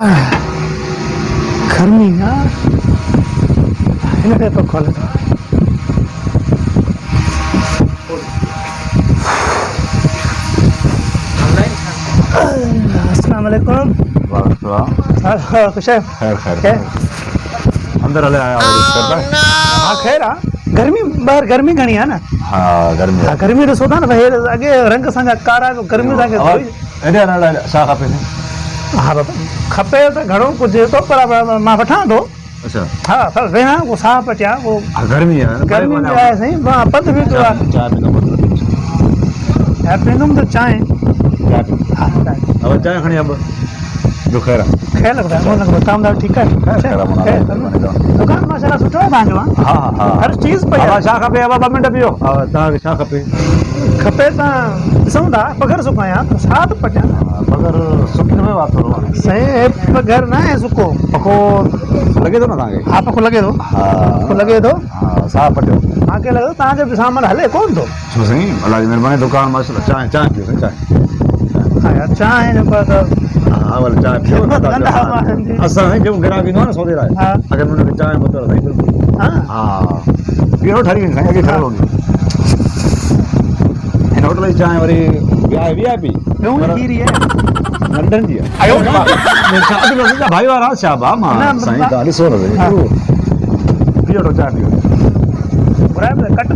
गर्मी ना इन्हें तो खोल दो। अस्सलाम वालेकुम। खुश है? खैर अंदर हले आया हाँ खैर हाँ गर्मी बाहर गर्मी घणी है ना। हाँ गर्मी हाँ गर्मी ॾिसो था न भई अॻे रंग संगा कारा गर्मी सां एॾे हलण छा खपे? हाँ बाबा खपे त घणो कुझु तो पर मां वठां थो। अच्छा हाँ पर वेहा वो साह पटिया वो गर्मी है गर्मी में आहे सही मां पंधि बि तो चाय पीनो यार पींदुमि तो चांहि। हाँ अब चाय खणी अब जो खैर खैर लगता है मुझे काम दार ठीक है। दुकान माशाल्लाह सुठो है तव्हांजो। हाँ हाँ हाँ हर चीज़ पई अब छा खपे? अब 2 मिंट पियो तव्हांखे छा खपे? खपे त ॾिसूं था पघर सुकायां त छा थो पटियां पगर सुकी में बात थोरो सही पघर न आहे सुको पको लगे थो न तव्हांखे? हा पको लॻे थो पको लॻे थो हाँ साहु पटियो तव्हांखे लॻे थो तव्हांजो बि सामान हले कोन थो। छो साईं अलाह जी महिरबानी दुकान माशाल्लाह चांहि चांहि पियो साईं चांहि हा यार चांहि जेको आहे त हाँ वाला चाय पियो असां जो ग्राहक ईंदो आहे न सौदे लाइ हाँ अगरि हुन खे चांहि ॿुधो साईं बिल्कुलु हाँ हाँ बीहो ठरी वेंदी साईं अॻे ठहियो हूंदी हिन होटल जी चांहि वरी VIP ॿियो खीरी आहे लंडन जी आहे आयो भाई वारा छा बा मां न, साईं तव्हां ॾिसो न हाँ। पियो वठो चांहि पियो घुराए त कट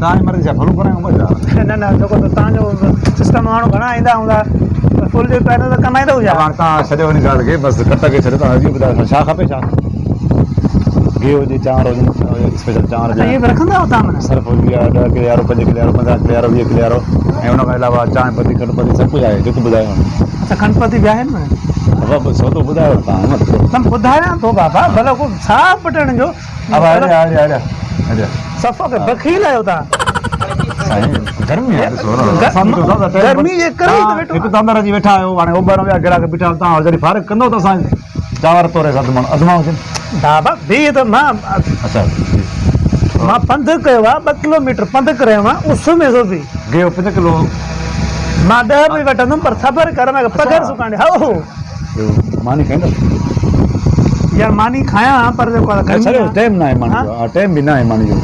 तव्हांजी मर्ज़ी छा फलूं करायूं मज़ा न जेको त तव्हांजो सिस्टम माण्हू घणा ईंदा हूंदा फुल जे पहिरियों त कमाईंदो हुजा। हाणे तव्हां छॾियो हिन ॻाल्हि खे बसि कट खे छॾियो तव्हां अॼु ॿुधायो छा खपे छा गिहु हुजे चांवर हुजनि स्पेशल चांवर इहे बि रखंदा आहियो तव्हां माना सर्फ हुजे 10 किलो वारो 5 किलो वारो 15 किलो वारो 20 किलो वारो ऐं हुन खां अलावा चांहि पती खंडपती सभु कुझु आहे जेको ॿुधायो अच्छा खंडपती बि आहिनि न बाबा सौदो ॿुधायो तव्हां तव्हां ॿुधायां थो बाबा भले को साह पटण जो अब हलिया सफ़ो खे बखील आहियो तव्हां साईं गर्मी आहे ॾिसो न गर्मी जे करे ई त वेठो हिकु तंदर अची वेठा आहियो हाणे ओभर विया ग्राहक बीठा तव्हां जॾहिं फारिग कंदो त असां चांवर तोरे सां अधमा हुजनि बाबा बि त अच्छा मां पंधु कयो आहे 2 किलोमीटर पंधु कयो आहे उस में जो बि गिहु 5 किलो मां 10 बि वठंदुमि पर ख़बर कर न पघर सुकाइण हो मानी खाईंदो यार मानी खायां पर जेको आहे छॾियो टाइम न आहे मानी जो टाइम बि न आहे मानी जो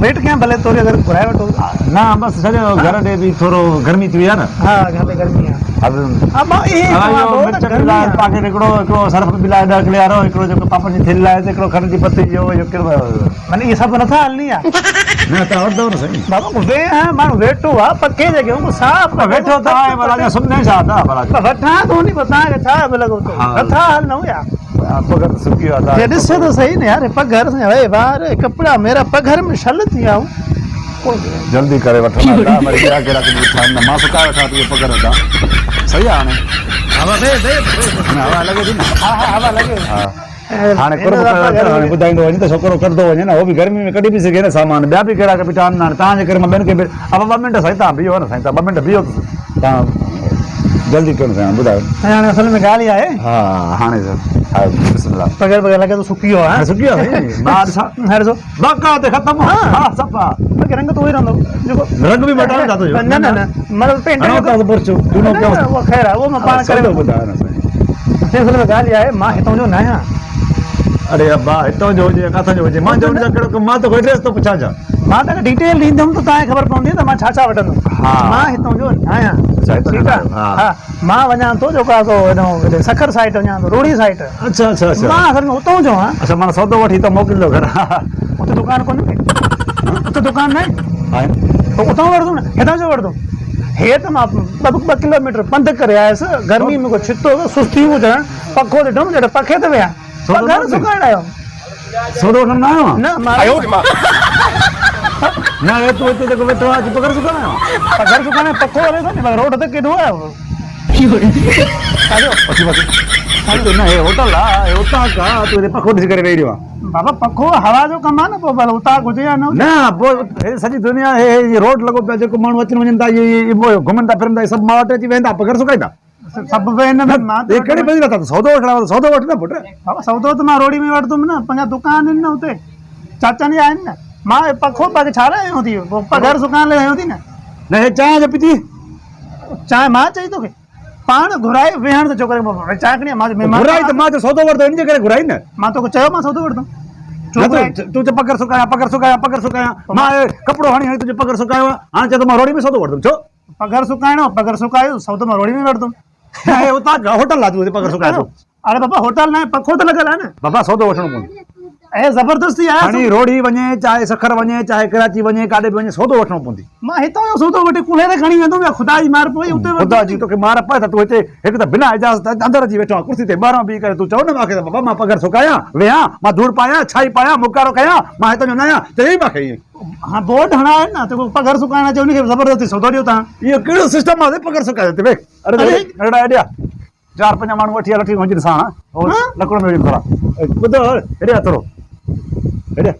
वेट कयां भले तोरे अगरि घुराए वठो न बसि छॾियो घर ॾे बि थोरो गर्मी थी वई आहे न हा घर में गर्मी आहे पाकेट हिकिड़ो सर्फ बि लाइ 10 किलो वारो हिकिड़ो जेको पापड़ जी थेली लाइ हिकिड़ो खंड जी पती जो माने इहे सभु नथा हलनी आहे न तव्हां वठंदव न साईं बाबा माण्हू वेठो आहे पके जॻह साफ़ वेठो तव्हां भला सुम्हने छा था भला वठां थो नी तव्हांखे छा बि लॻो नथा हलूं यार पघर सुकी आहे ॾिसो त सही न यार पघर बार कपिड़ा मेरा पघर में छल थी विया जल्दी करे वठंदा वरी ॿिया कहिड़ा मां सुकाए वठां थी पघर था सही आहे हाणे हवा लॻे थी न हवा लॻे हाणे हाणे ॿुधाईंदो वञे त छोकिरो कढंदो वञे न उहो बि गर्मी में कढी बि सघे न सामान ॿिया बि कहिड़ा बीठा आहिनि हाणे तव्हांजे करे मां ॿियनि खे बि अब 2 मिंट साईं तव्हां बीहो न साईं तव्हां 2 मिंट बीहो तव्हां जल्दी कयो न साईं ॿुधायो हाणे असल में ॻाल्हि आहे हा हाणे पघर लॻे थो सुकी वियो आहे सुकी वियो बाक़ा ते ख़तमु हा सफ़ा रंग तो ही रहंदो जेको रंग बि मटाइण था जो न मतलब पेंट तो पुरचो तूनो क्या वो खैर है वो मैं पाण करे ॿुधायो न साईं असल में ॻाल्हि आहे मां हितां जो न आहियां अरे अब्बा हितां जो हुजे किथां जो हुजे मां जो कहिड़ो कमु मां त कोई ड्रेस थो पुछां छा मां तव्हांखे डिटेल ॾींदुमि त तव्हांखे ख़बर पवंदी त मां छा वठंदुमि मां हितां जो न आहियां ठीकु आहे हा मां वञा थो जेको आहे सो सखर साइड वञा थो रोड़ी साइड अच्छा अच्छा अच्छा मां असल में उतां जो आहियां अच्छा मां सौदो वठी त मोकिलिजो घर उते दुकान कोन्हे उते दुकान न आहे त उतां वठंदुमि न हितां जो वठंदुमि हे त मां 2 किलोमीटर पंधु करे आयुसि गर्मी में को छितो सुस्ती हुजणु पखो ॾिठुमि जॾहिं पखे ते विया पघर सुकाइण आयो सौदो वठणु आयो न न तूं हिते जेको वेठो आहे पघर सुकाइण पघर सुकाइण पको हले थो न रोड ते केॾो आहे न हे होटल आहे हुतां का तूं हिते पखो ॾिसी करे वेही रहियो आहे बाबा पखो हवा जो कमु आहे न पोइ भले उतां हुजे या न पोइ सॼी दुनिया हे रोड लॻो पियो जेको माण्हू अचनि वञनि था इहे घुमनि था फिरनि था सभु मां वटि अची वेंदा पघर सुकाईंदा सभु वेहनि कहिड़ी बजे था सौदो वठणु सौदो वठ न पुटु बाबा सौदो त मां रोड़ी में वठंदुमि न पंहिंजा दुकान आहिनि न हुते चाचनि जा आहिनि न मां पखो पाके छा लाइ आयो थी पघर सुकाइण लाइ आयो थी न हे चांहि जो पीती चांहि मां चई तोखे पाण घुराए वेहण त छोकरे खे चांहि खणी मां महिमान घुराई त मां त सौदो वठंदो इन जे करे घुराई न मां तोखे चयो मां सौदो वठंदुमि तूं चए पगर सुकाया मां कपिड़ो हणी तुंहिंजो पगर सुकायो हाणे चए थो मां रोड़ी में सौदो वठंदुमि छो पघर सुकाइणो पघर सुकायो सौदो मां रोड़ी में वठंदुमि ऐं उतां होटल आहे तूं पगर सुकाए थो अरे बाबा होटल न आहे पखो त लॻल आहे न बाबा सौदो वठणो पवंदो ऐं ज़बरदस्ती आहे खणी रोड़ी वञे चाहे सखर वञे चाहे कराची वञे काॾे बि वञे सौदो वठणो पवंदी मां हितां जो सौदो वठी कुल्हे ते खणी वेंदुमि या ख़ुदा जी मार पई उते ख़ुदा जी तोखे मार पए त तूं हिते हिकु त बिना इजाज़त अंदरि अची वेठो आहे कुर्सी ते ॿाहिरां बीह करे तूं चओ न मूंखे त बाबा मां पगर सुकायां वेहां मां धूड़ पायां छाई पायां मुकारो कयां मां हितां जो न आहियां चई मूंखे ईअं हाँ बोर्ड हणा है ना तो पघर सुकाइणा चयो उनखे ज़बरदस्ती सौदो ॾियो तव्हां इहो कहिड़ो सिस्टम आहे पगर सुकाए ते वे अरे अहिड़ा हेॾिया 4-5 माण्हू वठी लठी हुजे ॾिसां लकड़ो में थोरा ॿुधो हेॾिया थोरो हेॾिया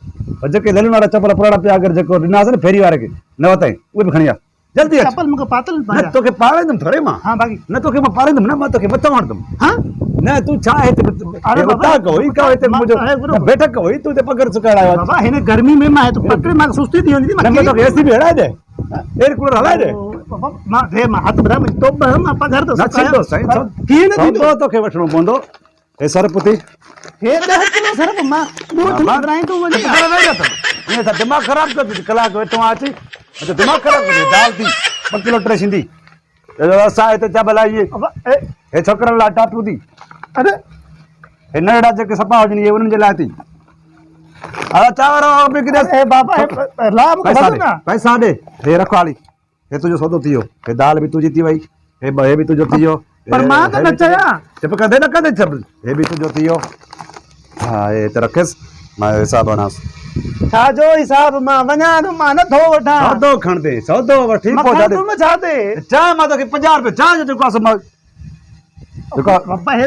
जेके ललूं वारा चपल पुराणा पिया अगरि जेको ॾिनासीं न फेरी वारे खे न वरितई उहे बि खणी आ जल्दी अच चप्पल मूंखे पातल न तोखे पाराईंदुमि थोरे मां हाँ बाक़ी न तोखे मां पाराईंदुमि न मां तोखे मथां आणंदुमि हाँ न तूं छा हिते अरे बाबा, हिते मुंहिंजो बैठक हुई तूं हिते पगर सुकाइण आयो बाबा हिन गर्मी में मां तो पकड़े मां सुस्ती थी वेंदी न मां तोखे एसी बि हणाए दे एयर कूलर हलाए दे बाबा मां रे मां हथ ॿुधाए मुंहिंजी तोप भर मां पघर तो न थींदो साईं कीअं न थींदो सौदो तोखे वठणो पवंदो हे सर पुती हे 10 किलो सिर्फ मां ॿियो थोरो ॿुधाए थो वञे ईअं त दिमाग़ ख़राबु कयो कलाक वेठो अची दिमाग़ ख़राबु कयो दाल थी 2 किलो टे थींदी असां हिते चाबल आई हे छोकिरनि लाइ टाटू थी अरे हे नंढड़ा जेके सफ़ा हुजनि इहे उन्हनि जे लाइ थी अरे चांवर बि किथे ए बाबा ला मूंखे बस ना पैसा ॾे हे रखो हाली हे तुंहिंजो सौदो थी वियो हे दाल बि तुंहिंजी थी वई हे बि तुंहिंजो थी वियो पर मां त न चया चुप कंदे न कंदे चप हे बि तुंहिंजो थी वियो हा हे त रखेसि मां हिसाब हणांसि छा जो हिसाब मां वञा तो मां नथो वठां सौदो खणंदे सौदो वठी मखण तुम छा ते चांहि मां तोखे 50 रुपया चांहि जो जेको आहे मां जेको बाबा हे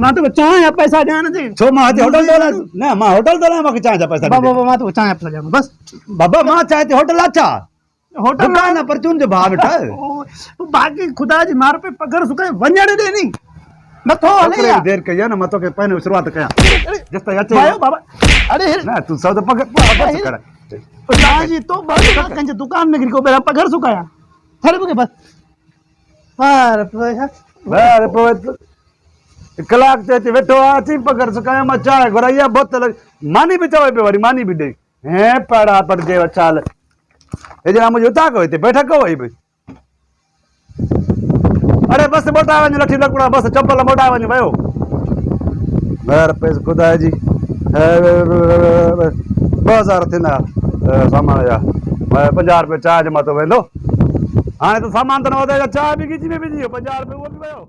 मां तो चांहि या पैसा ॾियण थी छो मां हिते होटल तो न मां होटल तो मूंखे चांहि जा पैसा बाबा मां तो चांहि पैसा ॾियां बस बाबा मां चांहि ते होटल अच्छा होटल दुकान परचून जो भाव वेठा बाक़ी खुदा जी मार पे पघर सुकाए वञण ॾे नी नथो हले यार देर कई आहे न मां तोखे पहिरियों शुरूआत कयां जेसि ताईं अचे भाई बाबा अरे न तूं सौदो पघर सुकाए जी तो बस कंहिंजे दुकान में गिरी को बेरा पघर सुकाया थोड़े मूंखे बस ॿाहिरि पोइ कलाक ते हिते वेठो आहे अची पघर सुकाया मां चांहि घुराई आहे बोतल मानी बि चवे पियो वरी मानी बि ॾे हे पड़ा पड़जे चाल हे जरा मुंहिंजी उतां कयो हिते बैठक हुई भई अरे बस मोटाए वञ लठी लकड़ा बस चप्पल मोटाए वञ वियो ॿाहिरि पैसे ख़ुदा जी 2000 थींदा सामान जा 50 रुपया चांहि जो मां तो वेंदो हाणे त सामान त न वधाए चांहि बि गिची में विझी वियो 50 रुपया उहो बि वियो